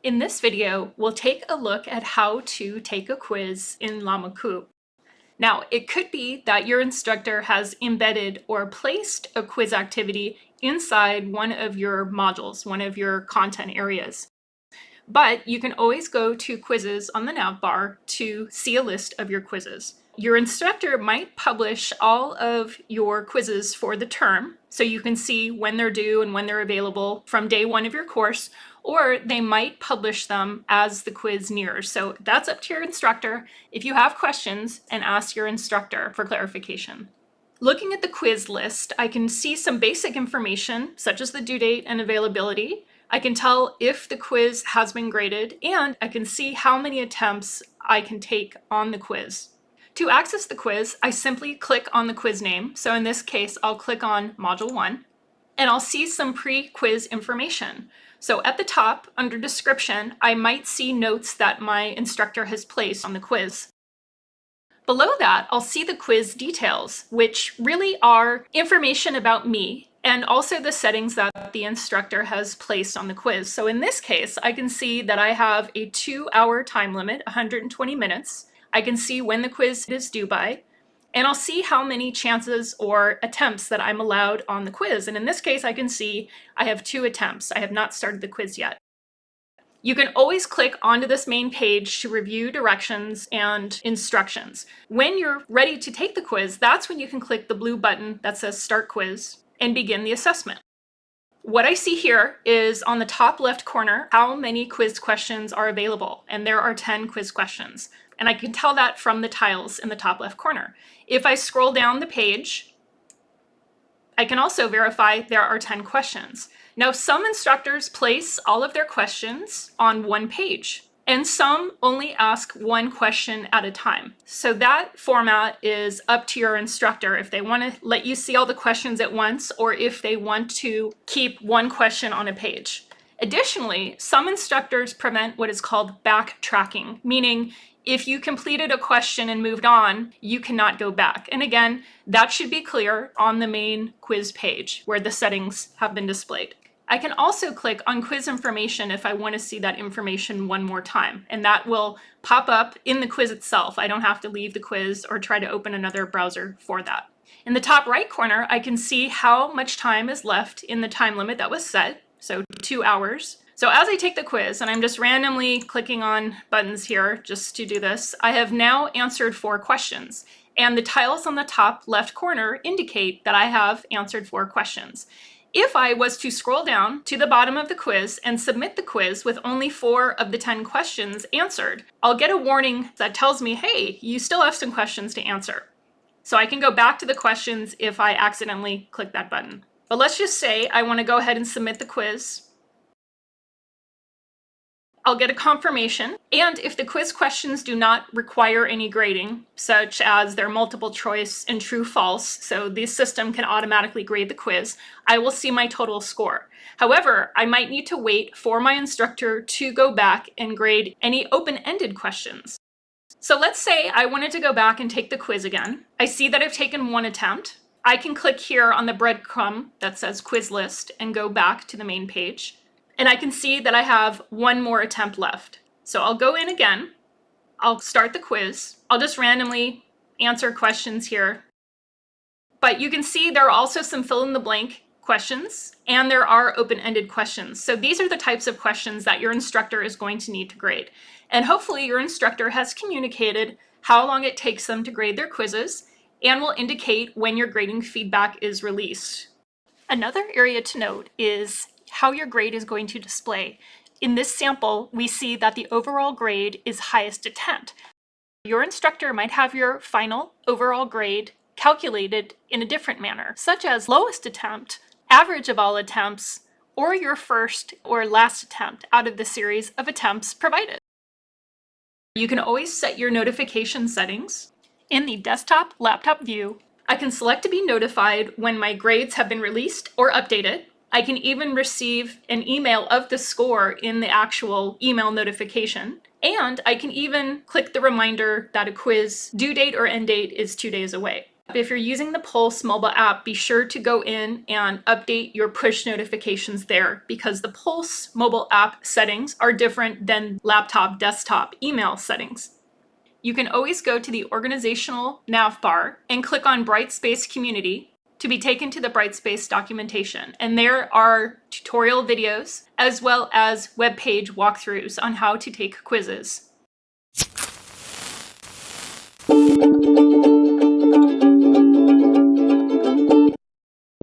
In this video, we'll take a look at how to take a quiz in Lamakū. Now, it could be that your instructor has embedded or placed a quiz activity inside one of your modules, one of your content areas. But you can always go to quizzes on the nav bar to see a list of your quizzes. Your instructor might publish all of your quizzes for the term, so you can see when they're due and when they're available from day one of your course, or they might publish them as the quiz nears. So that's up to your instructor if you have questions, and ask your instructor for clarification. Looking at the quiz list, I can see some basic information such as the due date and availability. I can tell if the quiz has been graded, and I can see how many attempts I can take on the quiz. To access the quiz, I simply click on the quiz name. So in this case, I'll click on Module 1, and I'll see some pre-quiz information. So at the top, under description, I might see notes that my instructor has placed on the quiz. Below that, I'll see the quiz details, which really are information about me and also the settings that the instructor has placed on the quiz. So in this case, I can see that I have a 2-hour time limit, 120 minutes. I can see when the quiz is due by, and I'll see how many chances or attempts that I'm allowed on the quiz. And in this case, I can see I have 2 attempts. I have not started the quiz yet. You can always click onto this main page to review directions and instructions. When you're ready to take the quiz, that's when you can click the blue button that says Start Quiz and begin the assessment. What I see here is on the top left corner how many quiz questions are available, and there are 10 quiz questions. And I can tell that from the tiles in the top left corner. If I scroll down the page, I can also verify there are 10 questions. Now, some instructors place all of their questions on one page, and some only ask one question at a time. So that format is up to your instructor if they want to let you see all the questions at once, or if they want to keep one question on a page. Additionally, some instructors prevent what is called backtracking, meaning if you completed a question and moved on, you cannot go back. And again, that should be clear on the main quiz page where the settings have been displayed. I can also click on quiz information if I want to see that information one more time, and that will pop up in the quiz itself. I don't have to leave the quiz or try to open another browser for that. In the top right corner, I can see how much time is left in the time limit that was set, so 2 hours. So as I take the quiz, and I'm just randomly clicking on buttons here just to do this, I have now answered 4 questions. And the tiles on the top left corner indicate that I have answered 4 questions. If I was to scroll down to the bottom of the quiz and submit the quiz with only 4 of the 10 questions answered, I'll get a warning that tells me, hey, you still have some questions to answer. So I can go back to the questions if I accidentally click that button. But let's just say I want to go ahead and submit the quiz. I'll get a confirmation, and if the quiz questions do not require any grading, such as they're multiple choice and true/false, so the system can automatically grade the quiz, I will see my total score. However, I might need to wait for my instructor to go back and grade any open-ended questions. So let's say I wanted to go back and take the quiz again. I see that I've taken 1 attempt. I can click here on the breadcrumb that says quiz list and go back to the main page. And I can see that I have 1 more attempt left. So I'll go in again, I'll start the quiz, I'll just randomly answer questions here. But you can see there are also some fill-in-the-blank questions, and there are open-ended questions. So these are the types of questions that your instructor is going to need to grade. And hopefully your instructor has communicated how long it takes them to grade their quizzes, and will indicate when your grading feedback is released. Another area to note is how your grade is going to display. In this sample, we see that the overall grade is highest attempt. Your instructor might have your final overall grade calculated in a different manner, such as lowest attempt, average of all attempts, or your first or last attempt out of the series of attempts provided. You can always set your notification settings. In the desktop laptop view, I can select to be notified when my grades have been released or updated. I can even receive an email of the score in the actual email notification. And I can even click the reminder that a quiz due date or end date is 2 days away. If you're using the Pulse mobile app, be sure to go in and update your push notifications there, because the Pulse mobile app settings are different than laptop desktop email settings. You can always go to the organizational nav bar and click on Brightspace Community to be taken to the Brightspace documentation. And there are tutorial videos as well as web page walkthroughs on how to take quizzes.